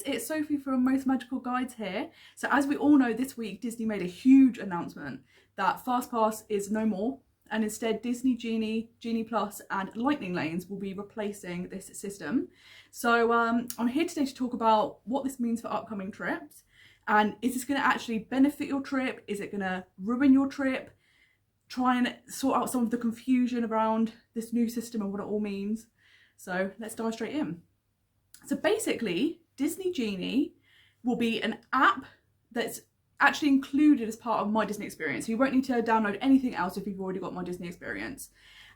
it's Sophie from Most Magical Guides here. So as we all know, this week Disney made a huge announcement that FastPass is no more, and instead Disney Genie, Genie Plus and Lightning Lanes will be replacing this system. So I'm here today to talk about what this means for upcoming trips, and is this going to actually benefit your trip? Is it going to ruin your trip? Try and sort out some of the confusion around this new system and what it all means. So let's dive straight in. So basically, Disney Genie will be an app that's actually included as part of My Disney Experience. So you won't need to download anything else if you've already got My Disney Experience.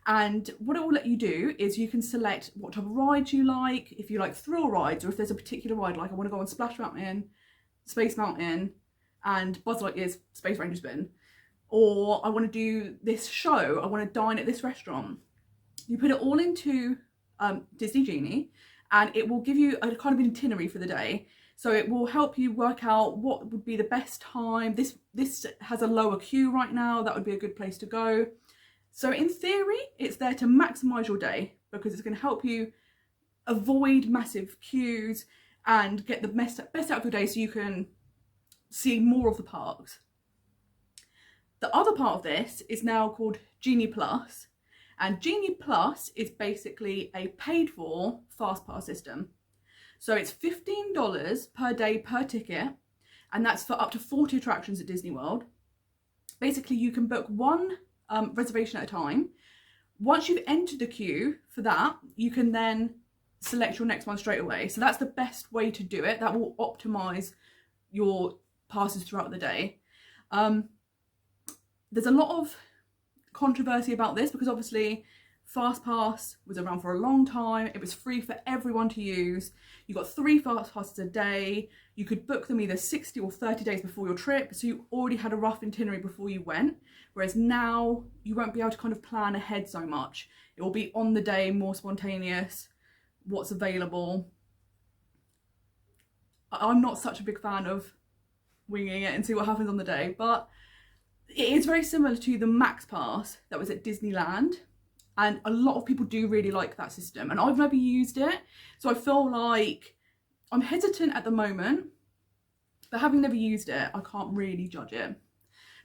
And what it will let you do is you can select what type of rides you like, if you like thrill rides, or if there's a particular ride, like I want to go on Splash Mountain, Space Mountain, and Buzz Lightyear's Space Ranger Spin. Or I want to do this show, I want to dine at this restaurant. You put it all into Disney Genie, and it will give you a kind of itinerary for the day. So it will help you work out what would be the best time. This has a lower queue right now, that would be a good place to go. So in theory, it's there to maximise your day, because it's going to help you avoid massive queues and get the best out of your day so you can see more of the parks. The other part of this is now called Genie Plus, and Genie Plus is basically a paid for FastPass system. So it's $15 per day per ticket, and that's for up to 40 attractions at Disney World. Basically, you can book one reservation at a time. Once you've entered the queue for that, you can then select your next one straight away. So that's the best way to do it. That will optimize your passes throughout the day. There's a lot of controversy about this because obviously FastPass was around for a long time. It was free for everyone to use. You got 3 FastPasses a day. You could book them either 60 or 30 days before your trip, so you already had a rough itinerary before you went. Whereas now you won't be able to kind of plan ahead so much. It will be on the day, more spontaneous, what's available. I'm not such a big fan of winging it and see what happens on the day, but it is very similar to the Max Pass that was at Disneyland, and a lot of people do really like that system, and I've never used it, so I feel like I'm hesitant at the moment, but having never used it, I can't really judge it.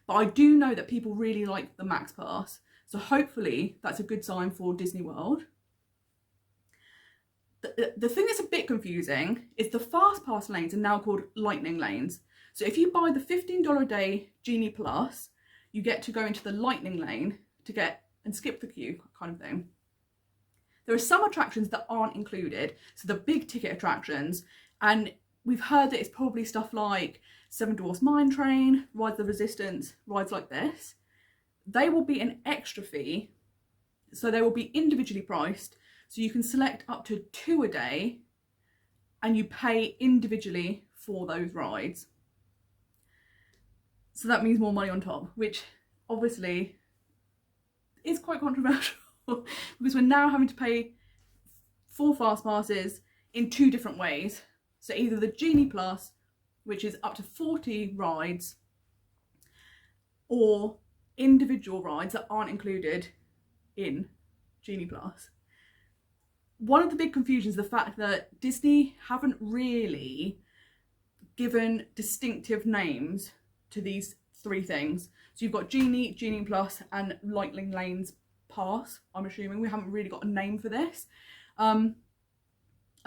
But I do know that people really like the Max Pass, so hopefully that's a good sign for Disney World. The thing that's a bit confusing is the FastPass lanes are now called Lightning Lanes. So if you buy the $15 a day Genie Plus, you get to go into the Lightning Lane to get and skip the queue kind of thing. There are some attractions that aren't included, so the big ticket attractions, and we've heard that it's probably stuff like Seven Dwarfs Mine Train, Rise of the Resistance, rides like this. They will be an extra fee, so they will be individually priced, so you can select up to 2 a day and you pay individually for those rides. So that means more money on top, which obviously is quite controversial because we're now having to pay for FastPasses in 2 different ways. So either the Genie Plus, which is up to 40 rides, or individual rides that aren't included in Genie Plus. One of the big confusions is the fact that Disney haven't really given distinctive names to these 3 things. So you've got Genie, Genie Plus and Lightning Lanes Pass, I'm assuming. We haven't really got a name for this. I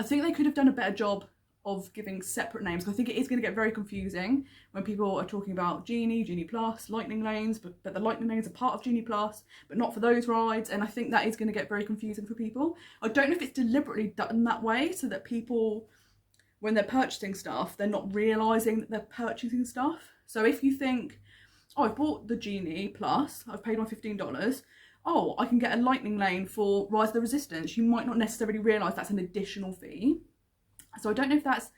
think they could have done a better job of giving separate names. I think it is going to get very confusing when people are talking about Genie, Genie Plus, Lightning Lanes, but the Lightning Lanes are part of Genie Plus, but not for those rides, and I think that is going to get very confusing for people. I don't know if it's deliberately done that way so that people, when they're purchasing stuff, they're not realising that they're purchasing stuff. So if you think, oh, I've bought the Genie Plus, I've paid my $15, oh, I can get a Lightning Lane for Rise of the Resistance, you might not necessarily realise that's an additional fee. So I don't know if that's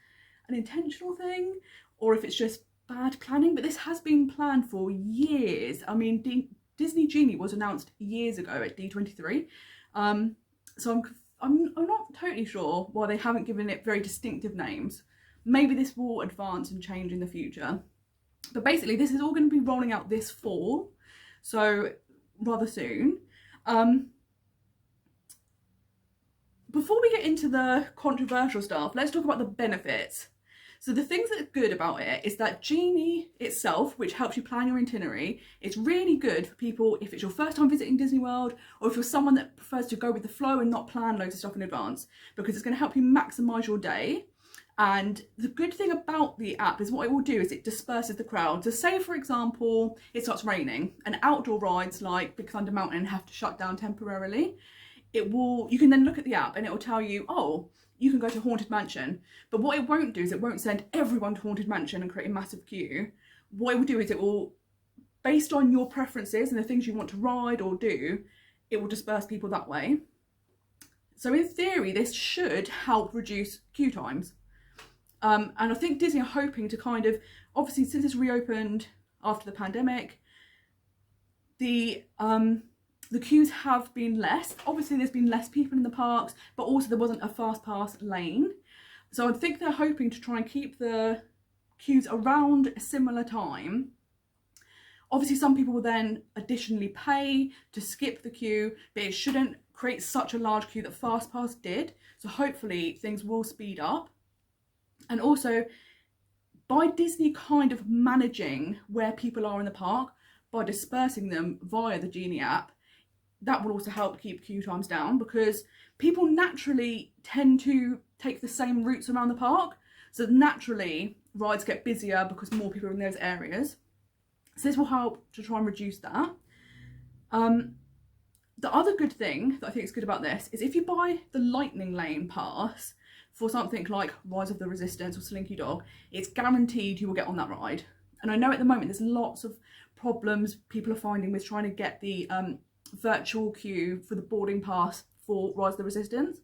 an intentional thing or if it's just bad planning, but this has been planned for years. I mean, Disney Genie was announced years ago at D23. So I'm not totally sure why they haven't given it very distinctive names. Maybe this will advance and change in the future. But basically, this is all going to be rolling out this fall, so rather soon. Before we get into the controversial stuff, let's talk about the benefits. So the things that are good about it is that Genie itself, which helps you plan your itinerary, it's really good for people if it's your first time visiting Disney World, or if you're someone that prefers to go with the flow and not plan loads of stuff in advance, because it's going to help you maximise your day. And the good thing about the app is what it will do is it disperses the crowd. So say, for example, it starts raining and outdoor rides like Big Thunder Mountain have to shut down temporarily. You can then look at the app and it will tell you, oh, you can go to Haunted Mansion. But what it won't do is it won't send everyone to Haunted Mansion and create a massive queue. What it will do is it will, based on your preferences and the things you want to ride or do, it will disperse people that way. So in theory, this should help reduce queue times. And I think Disney are hoping to kind of, obviously since it's reopened after the pandemic, the queues have been less. Obviously there's been less people in the parks, but also there wasn't a FastPass lane. So I think they're hoping to try and keep the queues around a similar time. Obviously some people will then additionally pay to skip the queue, but it shouldn't create such a large queue that FastPass did. So hopefully things will speed up. And also, by Disney kind of managing where people are in the park, by dispersing them via the Genie app, that will also help keep queue times down, because people naturally tend to take the same routes around the park. So naturally, rides get busier because more people are in those areas. So this will help to try and reduce that. The other good thing that I think is good about this is if you buy the Lightning Lane pass, for something like Rise of the Resistance or Slinky Dog, it's guaranteed you will get on that ride. And I know at the moment there's lots of problems people are finding with trying to get the virtual queue for the boarding pass for Rise of the Resistance.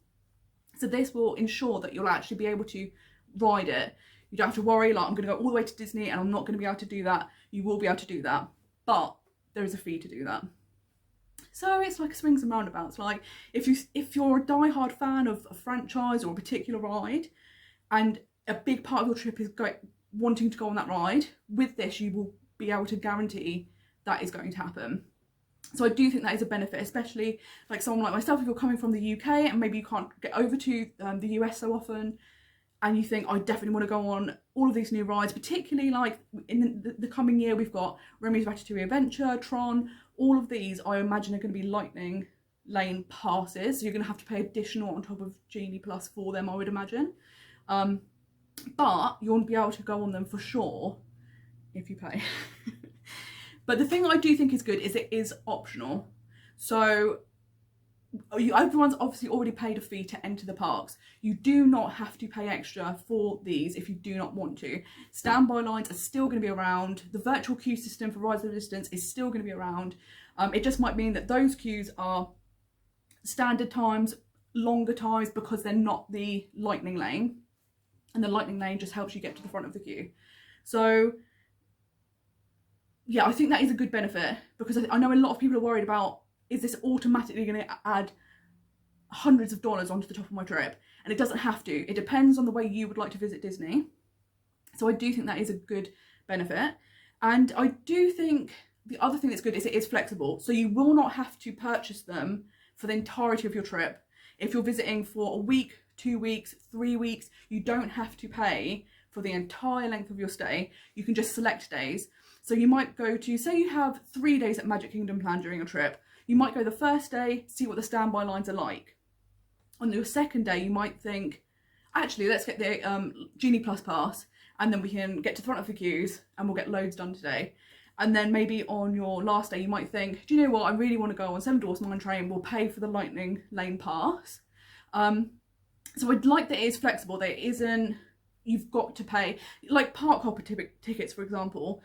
So this will ensure that you'll actually be able to ride it. You don't have to worry, like, I'm going to go all the way to Disney and I'm not going to be able to do that. You will be able to do that, but there is a fee to do that. So it's like swings and roundabouts. Like if you're a die-hard fan of a franchise or a particular ride, and a big part of your trip is wanting to go on that ride, with this you will be able to guarantee that is going to happen. So I do think that is a benefit, especially like someone like myself, if you're coming from the UK and maybe you can't get over to the US so often, and you think, I definitely want to go on all of these new rides, particularly like in the coming year, we've got Remy's Ratatouille Adventure, Tron, all of these I imagine are going to be Lightning Lane passes. So you're going to have to pay additional on top of Genie Plus for them, I would imagine. But you'll be able to go on them for sure if you pay. But the thing I do think is good is it is optional. So everyone's obviously already paid a fee to enter the parks. You do not have to pay extra for these if you do not want to. Standby lines are still going to be around. The virtual queue system for Rise of the Resistance is still going to be around. It just might mean that those queues are standard times, longer times, because they're not the Lightning Lane. And the Lightning Lane just helps you get to the front of the queue. So yeah, I think that is a good benefit, because I know a lot of people are worried about, is this automatically going to add hundreds of dollars onto the top of my trip? And it doesn't have to. It depends on the way you would like to visit Disney. So I do think that is a good benefit. And I do think the other thing that's good is it is flexible. So you will not have to purchase them for the entirety of your trip. If you're visiting for a week, 2 weeks, 3 weeks, you don't have to pay for the entire length of your stay. You can just select days. So you might go to, say you have 3 days at Magic Kingdom planned during your trip. You might go the first day, see what the standby lines are like. On your second day, you might think, actually, let's get the Genie Plus pass, and then we can get to the front of the queues and we'll get loads done today. And then maybe on your last day, you might think, do you know what, I really want to go on Seven Dwarfs Mine Train, we'll pay for the Lightning Lane pass. So I'd like that it is flexible, that it isn't, you've got to pay, like park hopper tickets, for example.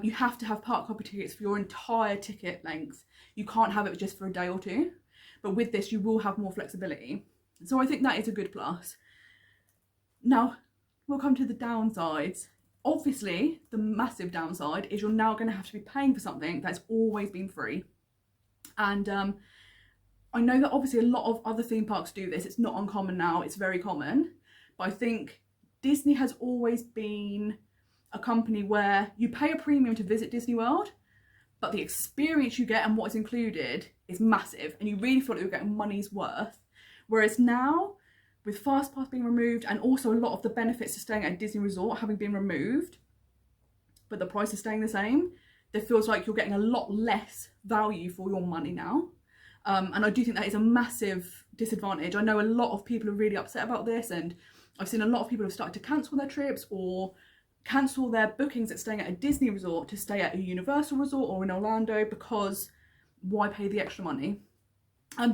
You have to have park hopper tickets for your entire ticket length. You can't have it just for a day or two. But with this, you will have more flexibility. So I think that is a good plus. Now, we'll come to the downsides. Obviously, the massive downside is you're now going to have to be paying for something that's always been free. And I know that obviously a lot of other theme parks do this. It's not uncommon now, it's very common. But I think Disney has always been a company where you pay a premium to visit Disney World, but the experience you get and what is included is massive, and you really feel like you're getting money's worth. Whereas now, with FastPass being removed and also a lot of the benefits of staying at a Disney resort having been removed, but the price is staying the same, it feels like you're getting a lot less value for your money now. And I do think that is a massive disadvantage. I know a lot of people are really upset about this, and I've seen a lot of people have started to cancel their trips or cancel their bookings at staying at a Disney resort to stay at a Universal resort or in Orlando, because why pay the extra money?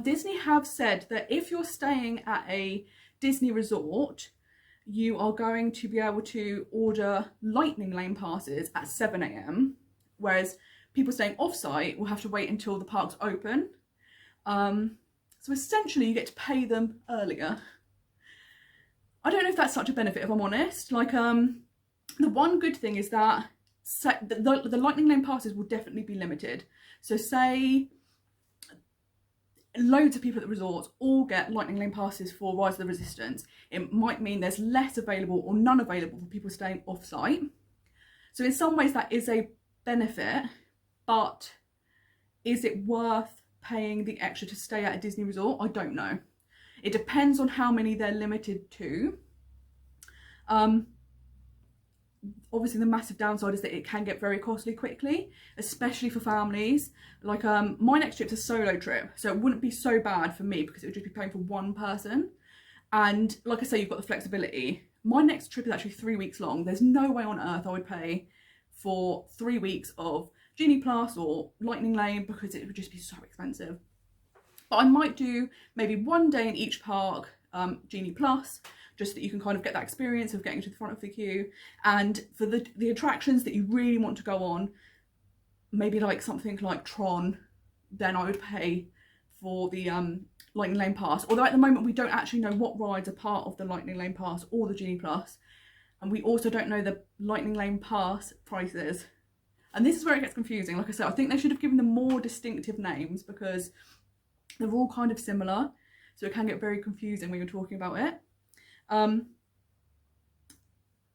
Disney have said that if you're staying at a Disney resort, you are going to be able to order Lightning Lane passes at 7 AM, whereas people staying off-site will have to wait until the parks open. So essentially you get to pay them earlier. I don't know if that's such a benefit, if I'm honest. Like, the one good thing is that the Lightning Lane passes will definitely be limited. So say loads of people at the resorts all get Lightning Lane passes for Rise of the Resistance. It might mean there's less available or none available for people staying off-site. So in some ways that is a benefit, but is it worth paying the extra to stay at a Disney resort? I don't know. It depends on how many they're limited to. Obviously the massive downside is that it can get very costly quickly, especially for families. Like my next trip's a solo trip, so it wouldn't be so bad for me because it would just be paying for one person. And like I say, you've got the flexibility. My next trip is actually 3 weeks long. There's no way on earth I would pay for 3 weeks of Genie Plus or Lightning Lane because it would just be so expensive. But I might do maybe one day in each park, Genie Plus, just that you can kind of get that experience of getting to the front of the queue. And for the attractions that you really want to go on, maybe like something like Tron, then I would pay for the Lightning Lane Pass. Although at the moment we don't actually know what rides are part of the Lightning Lane Pass or the Genie Plus. And we also don't know the Lightning Lane Pass prices. And this is where it gets confusing. Like I said, I think they should have given them more distinctive names because they're all kind of similar. So it can get very confusing when you're talking about it. The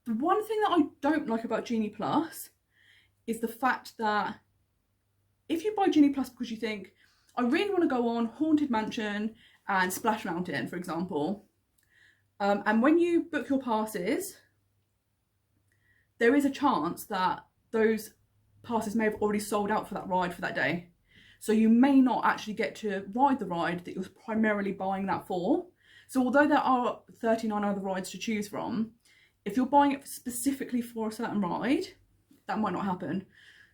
one thing that I don't like about Genie Plus is the fact that if you buy Genie Plus because you think, I really want to go on Haunted Mansion and Splash Mountain, for example, and when you book your passes, there is a chance that those passes may have already sold out for that ride for that day. So you may not actually get to ride the ride that you're primarily buying that for. So although there are 39 other rides to choose from, if you're buying it specifically for a certain ride, that might not happen.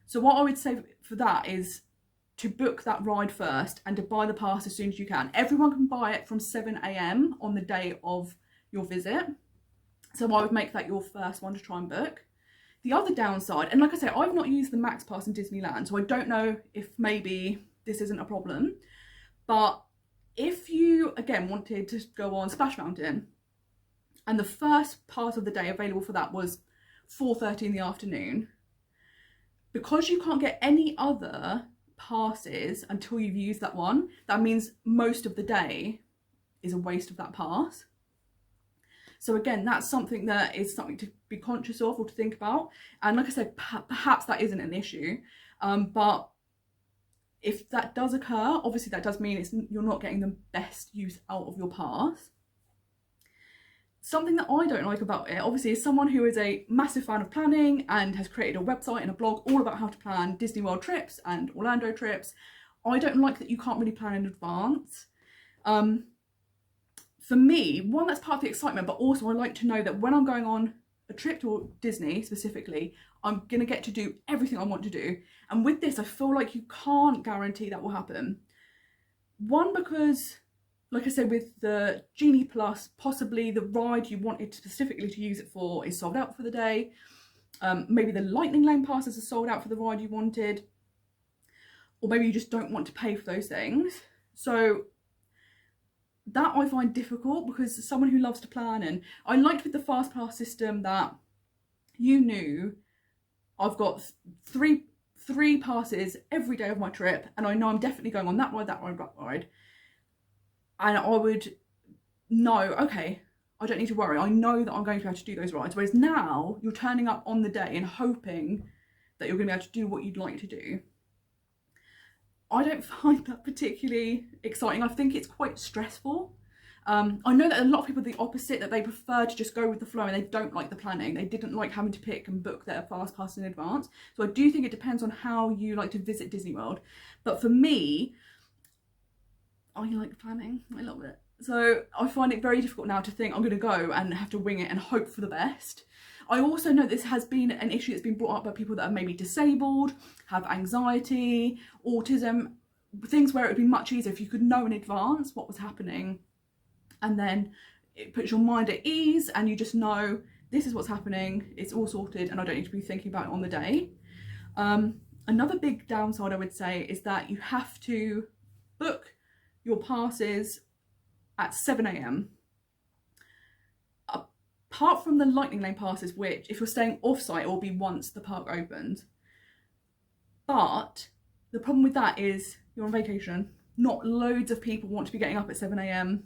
So what I would say for that is to book that ride first and to buy the pass as soon as you can. Everyone can buy it from 7 AM on the day of your visit. So I would make that your first one to try and book. The other downside, and like I say, I've not used the Max Pass in Disneyland, so I don't know if maybe this isn't a problem, but if you, again, wanted to go on Splash Mountain and the first part of the day available for that was 4:30 in the afternoon, because you can't get any other passes until you've used that one, that means most of the day is a waste of that pass. So again, that's something that is something to be conscious of or to think about. And like I said, perhaps that isn't an issue, but if that does occur, obviously that does mean you're not getting the best use out of your pass. Something that I don't like about it, obviously, as someone who is a massive fan of planning and has created a website and a blog all about how to plan Disney World trips and Orlando trips, I don't like that you can't really plan in advance. For me, one, that's part of the excitement, but also I like to know that when I'm going on a trip to Disney specifically, I'm going to get to do everything I want to do. And with this, I feel like you can't guarantee that will happen. One, because, like I said, with the Genie Plus, possibly the ride you wanted specifically to use it for is sold out for the day. Maybe the Lightning Lane passes are sold out for the ride you wanted. Or maybe you just don't want to pay for those things. So that I find difficult because as someone who loves to plan, and I liked with the FastPass system that you knew I've got three passes every day of my trip and I know I'm definitely going on that ride, that ride. And I would know, okay, I don't need to worry. I know that I'm going to be able to do those rides. Whereas now you're turning up on the day and hoping that you're going to be able to do what you'd like to do. I don't find that particularly exciting. I think it's quite stressful. I know that a lot of people are the opposite, that they prefer to just go with the flow and they don't like the planning. They didn't like having to pick and book their FastPass in advance. So I do think it depends on how you like to visit Disney World. But for me, I like planning. I love it. So I find it very difficult now to think I'm going to go and have to wing it and hope for the best. I also know this has been an issue that's been brought up by people that are maybe disabled, have anxiety, autism, things where it would be much easier if you could know in advance what was happening, and then it puts your mind at ease and you just know this is what's happening, it's all sorted, and I don't need to be thinking about it on the day. Another big downside I would say is that you have to book your passes at 7 AM. Apart from the Lightning Lane passes, which if you're staying off-site, it will be once the park opens. But the problem with that is you're on vacation. Not loads of people want to be getting up at 7 AM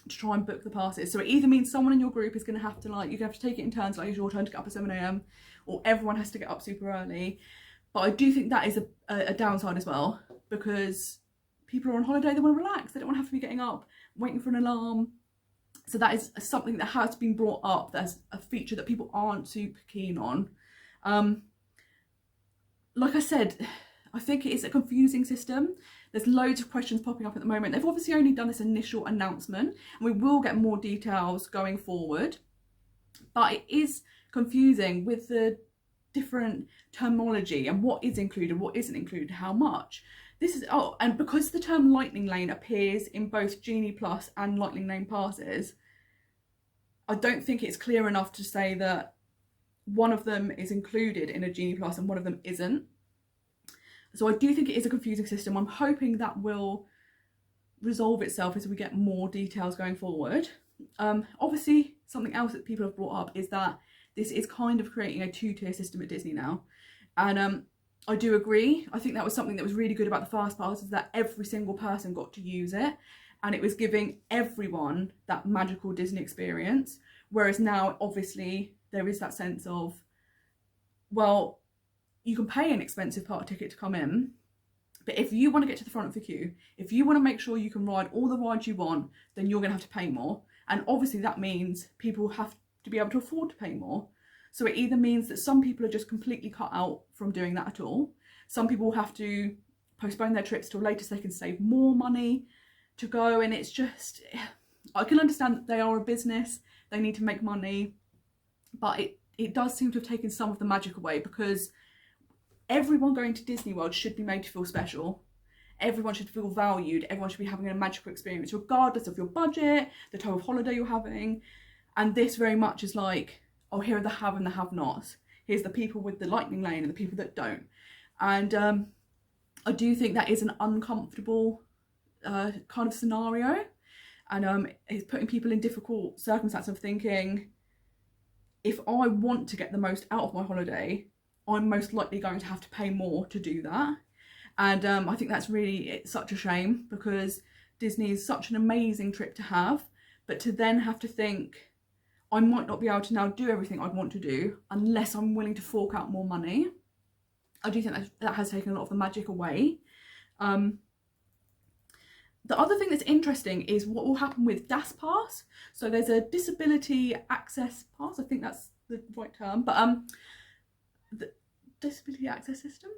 to try and book the passes. So it either means someone in your group is going to have to, like, you're going to have to take it in turns, like it's your turn to get up at 7 AM, or everyone has to get up super early. But I do think that is a downside as well, because people are on holiday, they want to relax, they don't want to have to be getting up, waiting for an alarm. So that is something that has been brought up as a feature that people aren't super keen on. Like I said, I think it is a confusing system. There's loads of questions popping up at the moment. They've obviously only done this initial announcement, and we will get more details going forward. But it is confusing with the different terminology and what is included, what isn't included, how much. This is, oh, and because the term Lightning Lane appears in both Genie Plus and Lightning Lane passes, I don't think it's clear enough to say that one of them is included in a Genie Plus and one of them isn't. So I do think it is a confusing system. I'm hoping that will resolve itself as we get more details going forward. Obviously, something else that people have brought up is that this is kind of creating a two-tier system at Disney now. And I do agree. I think that was something that was really good about the FastPass, is that every single person got to use it, and it was giving everyone that magical Disney experience. Whereas now, obviously, there is that sense of, well, you can pay an expensive park ticket to come in, but if you want to get to the front of the queue, if you want to make sure you can ride all the rides you want, then you're going to have to pay more. And obviously that means people have to be able to afford to pay more. So it either means that some people are just completely cut out from doing that at all. Some people will have to postpone their trips till later so they can save more money to go. And it's just, I can understand that they are a business, they need to make money, but it does seem to have taken some of the magic away, because everyone going to Disney World should be made to feel special. Everyone should feel valued. Everyone should be having a magical experience, regardless of your budget, the type of holiday you're having. And this very much is like, oh, here are the have and the have-nots. Here's the people with the Lightning Lane and the people that don't. And I do think that is an uncomfortable kind of scenario. And it's putting people in difficult circumstances of thinking, if I want to get the most out of my holiday, I'm most likely going to have to pay more to do that. And I think that's really, it's such a shame, because Disney is such an amazing trip to have, but to then have to think, I might not be able to now do everything I'd want to do unless I'm willing to fork out more money. I do think that has taken a lot of the magic away. The other thing that's interesting is what will happen with DAS Pass. So there's a disability access pass, I think that's the right term, but the disability access system,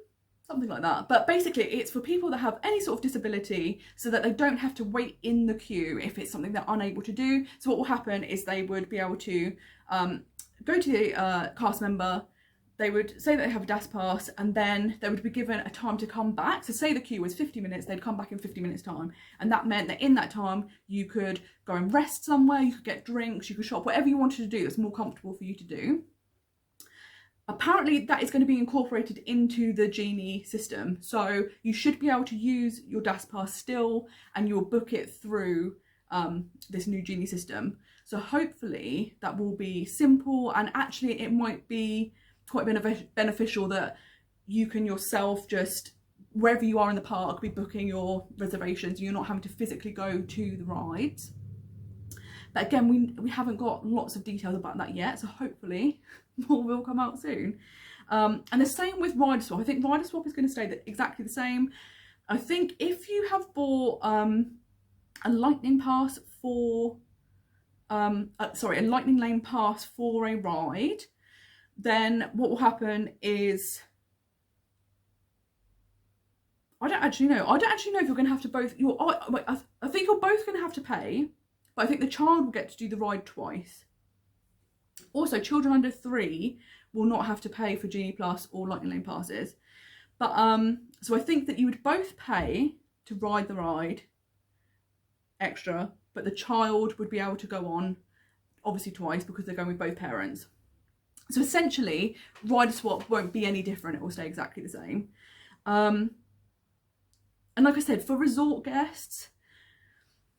something like that. But basically it's for people that have any sort of disability, so that they don't have to wait in the queue if it's something they're unable to do. So what will happen is they would be able to go to the cast member, they would say that they have a DAS pass, and then they would be given a time to come back. So say the queue was 50 minutes, they'd come back in 50 minutes time. And that meant that in that time, you could go and rest somewhere, you could get drinks, you could shop, whatever you wanted to do that's more comfortable for you to do. Apparently that is going to be incorporated into the Genie system. So you should be able to use your DAS pass still, and you'll book it through this new Genie system. So hopefully that will be simple, and actually it might be quite beneficial that you can yourself just, wherever you are in the park, be booking your reservations. You're not having to physically go to the rides. But again, we haven't got lots of details about that yet, so hopefully more will come out soon. And the same with Rider Swap. I think Rider Swap is going to stay exactly the same. I think if you have bought a Lightning Pass a Lightning Lane pass for a ride, then what will happen is, I don't actually know if you're going to have to both, I think you're both going to have to pay, but I think the child will get to do the ride twice. Also, children under 3 will not have to pay for Genie Plus or Lightning Lane passes. But so I think that you would both pay to ride the ride extra, but the child would be able to go on obviously twice because they're going with both parents. So essentially, rider swap won't be any different. It will stay exactly the same. And like I said, for resort guests,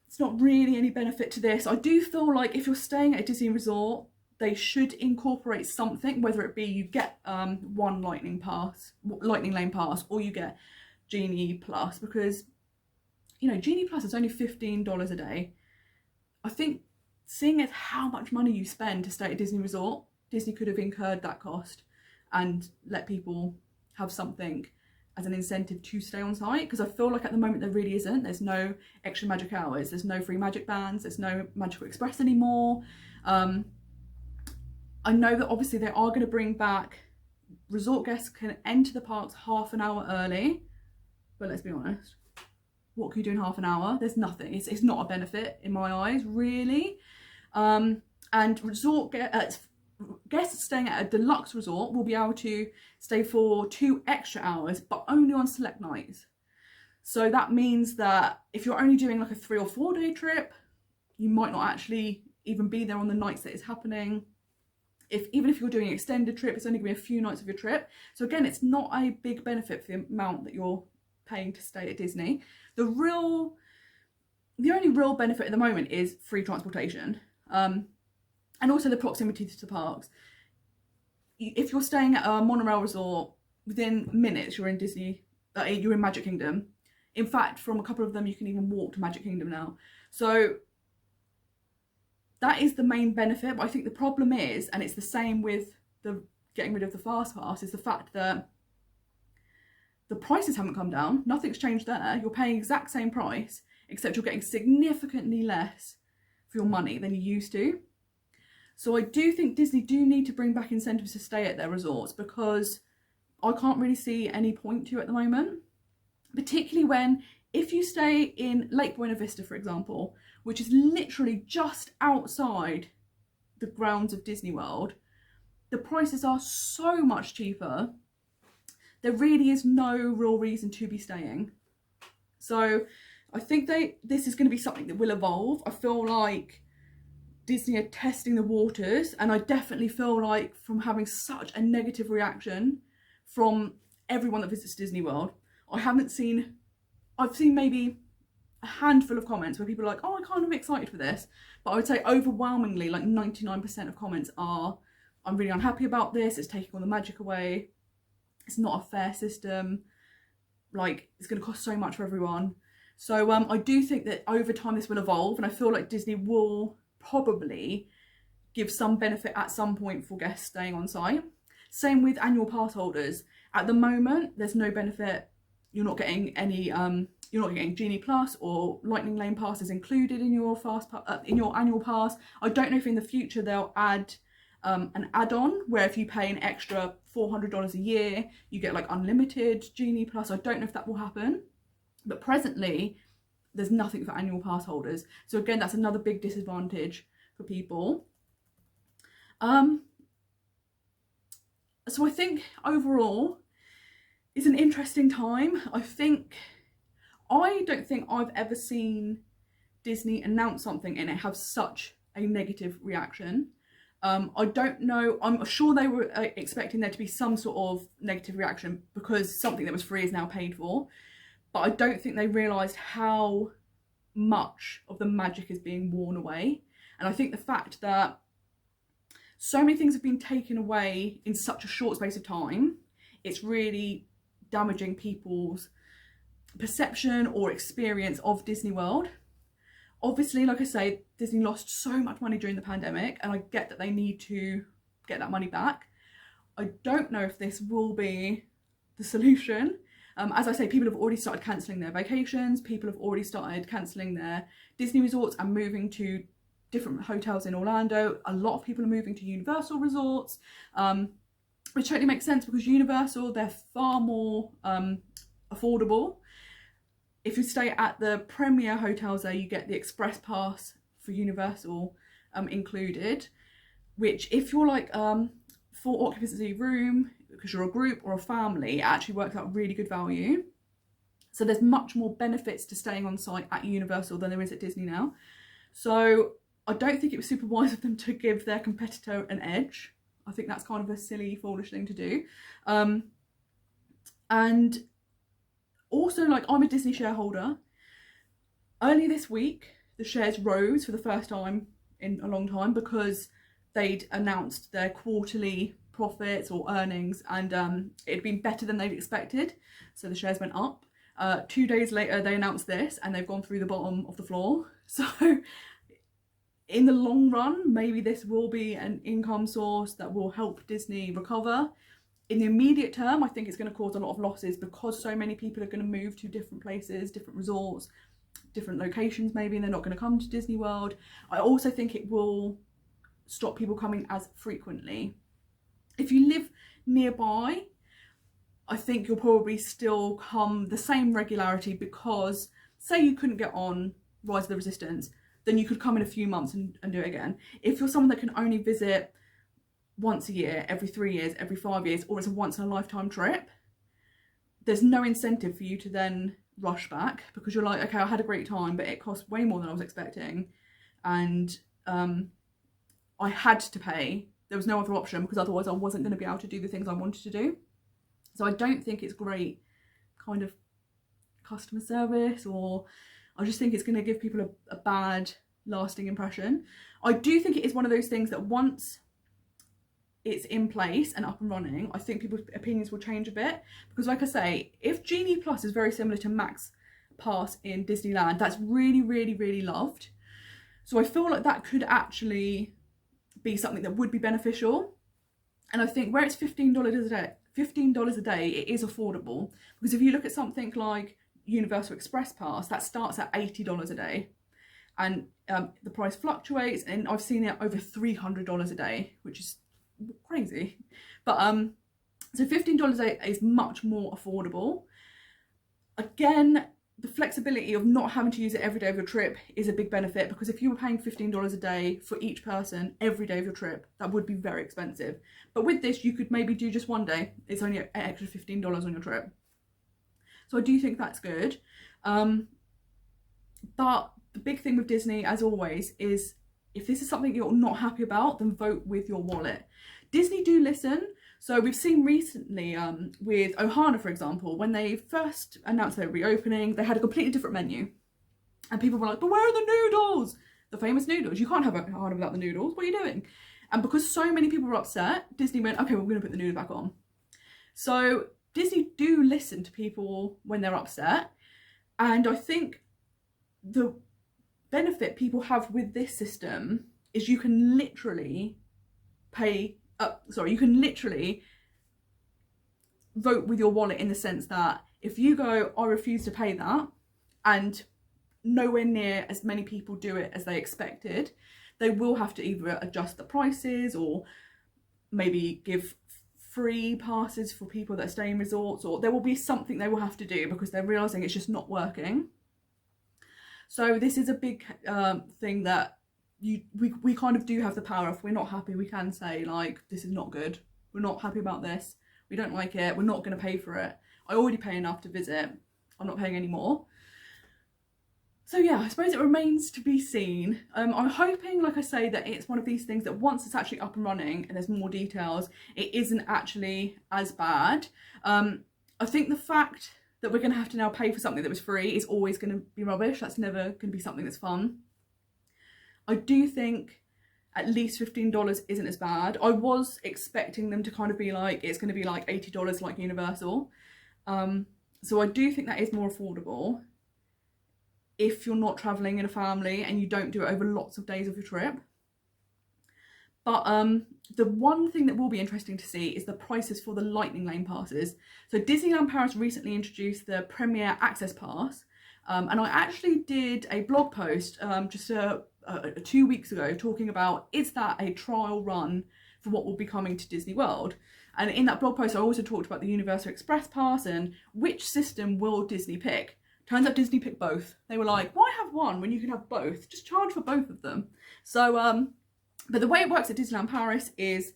it's not really any benefit to this. I do feel like if you're staying at a Disney resort, they should incorporate something, whether it be you get one Lightning Lane pass, or you get Genie Plus, because, you know, Genie Plus is only $15 a day. I think, seeing as how much money you spend to stay at a Disney resort, Disney could have incurred that cost and let people have something as an incentive to stay on site, because I feel like at the moment there really isn't. There's no extra magic hours, there's no free magic bands, there's no Magical Express anymore. I know that obviously they are going to bring back, resort guests can enter the parks half an hour early, but let's be honest, what can you do in half an hour? There's nothing. It's not a benefit in my eyes, really. And resort guests staying at a deluxe resort will be able to stay for 2 extra hours, but only on select nights. So that means that if you're only doing like a 3 or 4 day trip, you might not actually even be there on the nights that it's happening. Even if you're doing an extended trip, it's only going to be a few nights of your trip. So again, it's not a big benefit for the amount that you're paying to stay at Disney. The only real benefit at the moment is free transportation, and also the proximity to the parks. If you're staying at a monorail resort, within minutes you're in Disney, you're in Magic Kingdom. In fact, from a couple of them, you can even walk to Magic Kingdom now. So that is the main benefit. But I think the problem is, and it's the same with the getting rid of the FastPass, is the fact that the prices haven't come down. Nothing's changed there. You're paying exact same price, except you're getting significantly less for your money than you used to. So I do think Disney do need to bring back incentives to stay at their resorts, because I can't really see any point to at the moment. Particularly when, if you stay in Lake Buena Vista, for example, which is literally just outside the grounds of Disney World, the prices are so much cheaper. There really is no real reason to be staying. So I think this is going to be something that will evolve. I feel like Disney are testing the waters, and I definitely feel like, from having such a negative reaction from everyone that visits Disney World, I've seen maybe a handful of comments where people are like, oh, I'm kind of excited for this, but I would say overwhelmingly, like 99% of comments are, I'm really unhappy about this, it's taking all the magic away, it's not a fair system, like it's going to cost so much for everyone. So I do think that over time this will evolve, and I feel like Disney will probably give some benefit at some point for guests staying on site. Same with annual pass holders. At the moment, there's no benefit. You're not getting any you're not getting Genie Plus or Lightning Lane passes included in your in your annual pass. I don't know if in the future they'll add an add-on where if you pay an extra $400 a year, you get like unlimited Genie Plus. I don't know if that will happen, but presently there's nothing for annual pass holders. So again, that's another big disadvantage for people. So I think overall it's an interesting time. I don't think I've ever seen Disney announce something and it have such a negative reaction. I don't know, I'm sure they were expecting there to be some sort of negative reaction because something that was free is now paid for, but I don't think they realised how much of the magic is being worn away. And I think the fact that so many things have been taken away in such a short space of time, it's really damaging people's perception or experience of Disney World. Obviously, like I say, Disney lost so much money during the pandemic, and I get that they need to get that money back. I don't know if this will be the solution, As I say, people have already started cancelling their vacations, people have already started cancelling their Disney resorts and moving to different hotels in Orlando. A lot of people are moving to Universal resorts, which totally makes sense because Universal, they're far more affordable. If you stay at the Premier hotels there, you get the Express Pass for Universal included, which if you're like full occupancy room, because you're a group or a family, it actually works out really good value. So there's much more benefits to staying on site at Universal than there is at Disney now. So I don't think it was super wise of them to give their competitor an edge. I think that's kind of a silly, foolish thing to do. And also, like, I'm a Disney shareholder. Early this week, the shares rose for the first time in a long time because they'd announced their quarterly profits or earnings, and it'd been better than they'd expected, so the shares went up. 2 days later they announced this and they've gone through the bottom of the floor. So in the long run, maybe this will be an income source that will help Disney recover. In the immediate term, I think it's going to cause a lot of losses because so many people are going to move to different places, different resorts, different locations maybe, and they're not going to come to Disney World. I also think it will stop people coming as frequently. If you live nearby, I think you'll probably still come the same regularity because say you couldn't get on Rise of the Resistance, then you could come in a few months and do it again. If you're someone that can only visit once a year, every 3 years, every 5 years, or it's a once in a lifetime trip, there's no incentive for you to then rush back because you're like, okay, I had a great time, but it cost way more than I was expecting. And I had to pay. There was no other option because otherwise I wasn't going to be able to do the things I wanted to do. So I don't think it's great kind of customer service, or I just think it's going to give people a bad lasting impression. I do think it is one of those things that once it's in place and up and running, I think people's opinions will change a bit. Because like I say, if Genie Plus is very similar to Max Pass in Disneyland, that's really, really, really loved. So I feel like that could actually be something that would be beneficial. And I think where it's $15 a day, it is affordable. Because if you look at something like Universal Express Pass, that starts at $80 a day. And the price fluctuates, and I've seen it over $300 a day, which is crazy. But so $15 a day is much more affordable. Again, the flexibility of not having to use it every day of your trip is a big benefit, because if you were paying $15 a day for each person every day of your trip, that would be very expensive. But with this, you could maybe do just one day. It's only an extra $15 on your trip. So I do think that's good. But the big thing with Disney, as always, is if this is something you're not happy about, then vote with your wallet. Disney do listen. So we've seen recently with Ohana, for example, when they first announced they were reopening, they had a completely different menu. And people were like, but where are the noodles? The famous noodles. You can't have Ohana without the noodles. What are you doing? And because so many people were upset, Disney went, okay, we're going to put the noodles back on. So Disney do listen to people when they're upset. And I think the benefit people have with this system is you can literally vote with your wallet, in the sense that if you go, I refuse to pay that, and nowhere near as many people do it as they expected, they will have to either adjust the prices or maybe give free passes for people that stay in resorts, or there will be something they will have to do because they're realizing it's just not working. So this is a big thing that we kind of do have the power. If we're not happy, we can say, like, this is not good, we're not happy about this, we don't like it, we're not going to pay for it, I already pay enough to visit, I'm not paying any more. So yeah, I suppose it remains to be seen. I'm hoping, like I say, that it's one of these things that once it's actually up and running and there's more details, it isn't actually as bad. I think the fact that we're going to have to now pay for something that was free is always going to be rubbish. That's never going to be something that's fun. I do think at least $15 isn't as bad. I was expecting them to kind of be like, it's going to be like $80 like Universal. So I do think that is more affordable if you're not travelling in a family and you don't do it over lots of days of your trip. But the one thing that will be interesting to see is the prices for the Lightning Lane passes. So Disneyland Paris recently introduced the Premier Access Pass, and I actually did a blog post just 2 weeks ago talking about, is that a trial run for what will be coming to Disney World? And in that blog post I also talked about the Universal Express Pass and which system will Disney pick. Turns out Disney picked both. They were like, why have one when you can have both? Just charge for both of them. So but the way it works at Disneyland Paris is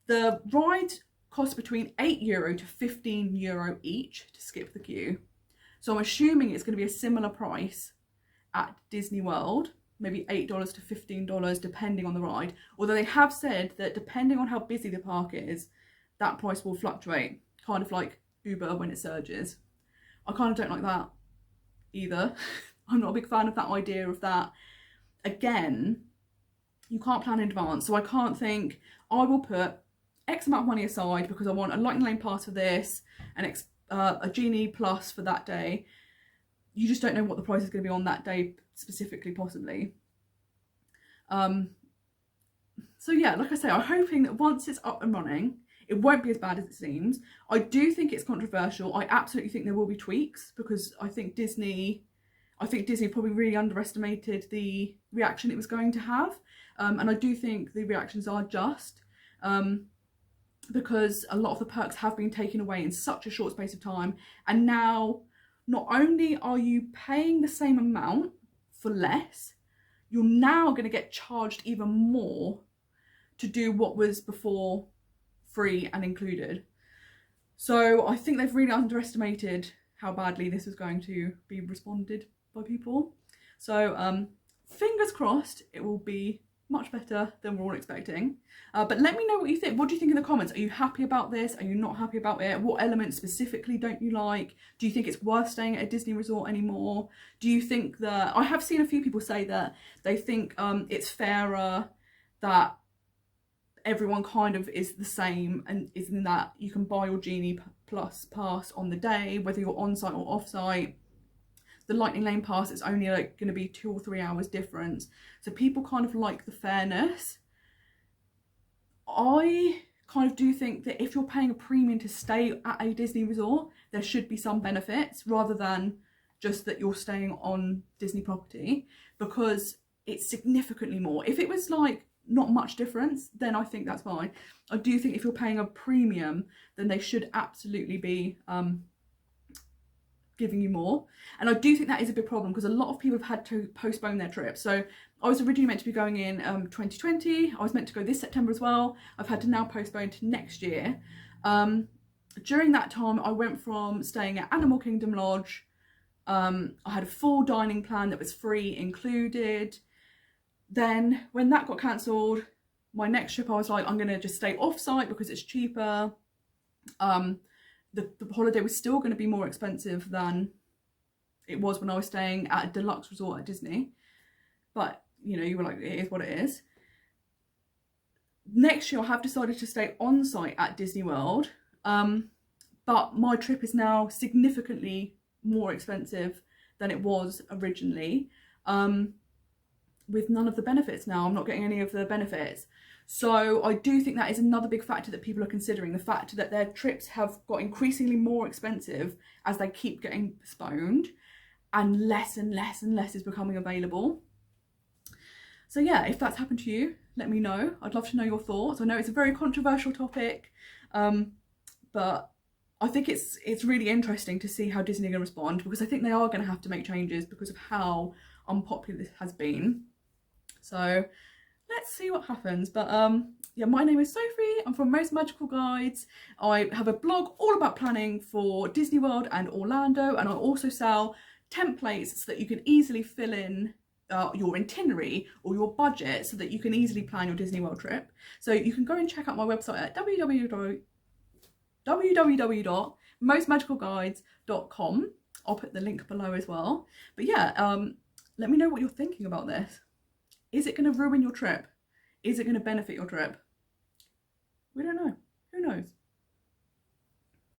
the rides cost between €8 to €15 each to skip the queue. So I'm assuming it's going to be a similar price at Disney World, maybe $8 to $15 depending on the ride. Although they have said that depending on how busy the park is, that price will fluctuate, kind of like Uber when it surges. I kind of don't like that either. I'm not a big fan of that idea of that. Again, you can't plan in advance, so I can't think, I will put X amount of money aside because I want a Lightning Lane pass for this and a Genie Plus for that day. You just don't know what the price is going to be on that day specifically, possibly. So yeah, like I say, I'm hoping that once it's up and running, it won't be as bad as it seems. I do think it's controversial. I absolutely think there will be tweaks because I think Disney probably really underestimated the reaction it was going to have. And I do think the reactions are just because a lot of the perks have been taken away in such a short space of time. And now, not only are you paying the same amount for less, you're now going to get charged even more to do what was before free and included. So I think they've really underestimated how badly this is going to be responded by people. So fingers crossed it will be much better than we're all expecting. But let me know what you think. What do you think in the comments? Are you happy about this? Are you not happy about it? What elements specifically don't you like? Do you think it's worth staying at a Disney resort anymore? Do you think that, I have seen a few people say that they think it's fairer that everyone kind of is the same, and is in that you can buy your Genie Plus pass on the day, whether you're on site or off site. The Lightning Lane pass is only like going to be 2 or 3 hours difference. So people kind of like the fairness. I kind of do think that if you're paying a premium to stay at a Disney resort, there should be some benefits rather than just that you're staying on Disney property, because it's significantly more. If it was like not much difference, then I think that's fine. I do think if you're paying a premium, then they should absolutely be giving you more. And I do think that is a big problem because a lot of people have had to postpone their trips. So I was originally meant to be going in 2020. I was meant to go this September as well. I've had to now postpone to next year. During that time, I went from staying at Animal Kingdom Lodge. I had a full dining plan that was free included. Then when that got cancelled, my next trip I was like, I'm going to just stay off site because it's cheaper. The holiday was still going to be more expensive than it was when I was staying at a deluxe resort at Disney. But, you know, you were like, it is what it is. Next year I have decided to stay on site at Disney World. But my trip is now significantly more expensive than it was originally. With none of the benefits now. I'm not getting any of the benefits. So I do think that is another big factor that people are considering, the fact that their trips have got increasingly more expensive as they keep getting postponed, and less is becoming available. So yeah, if that's happened to you, let me know. I'd love to know your thoughts. I know it's a very controversial topic, but I think it's really interesting to see how Disney are going to respond, because I think they are going to have to make changes because of how unpopular this has been. So let's see what happens. But yeah, my name is Sophie. I'm from Most Magical Guides. I have a blog all about planning for Disney World and Orlando, and I also sell templates so that you can easily fill in your itinerary or your budget so that you can easily plan your Disney World trip. So you can go and check out my website at www.mostmagicalguides.com. I'll put the link below as well. But yeah, let me know what you're thinking about this. Is it going to ruin your trip? Is it going to benefit your trip? We don't know. Who knows?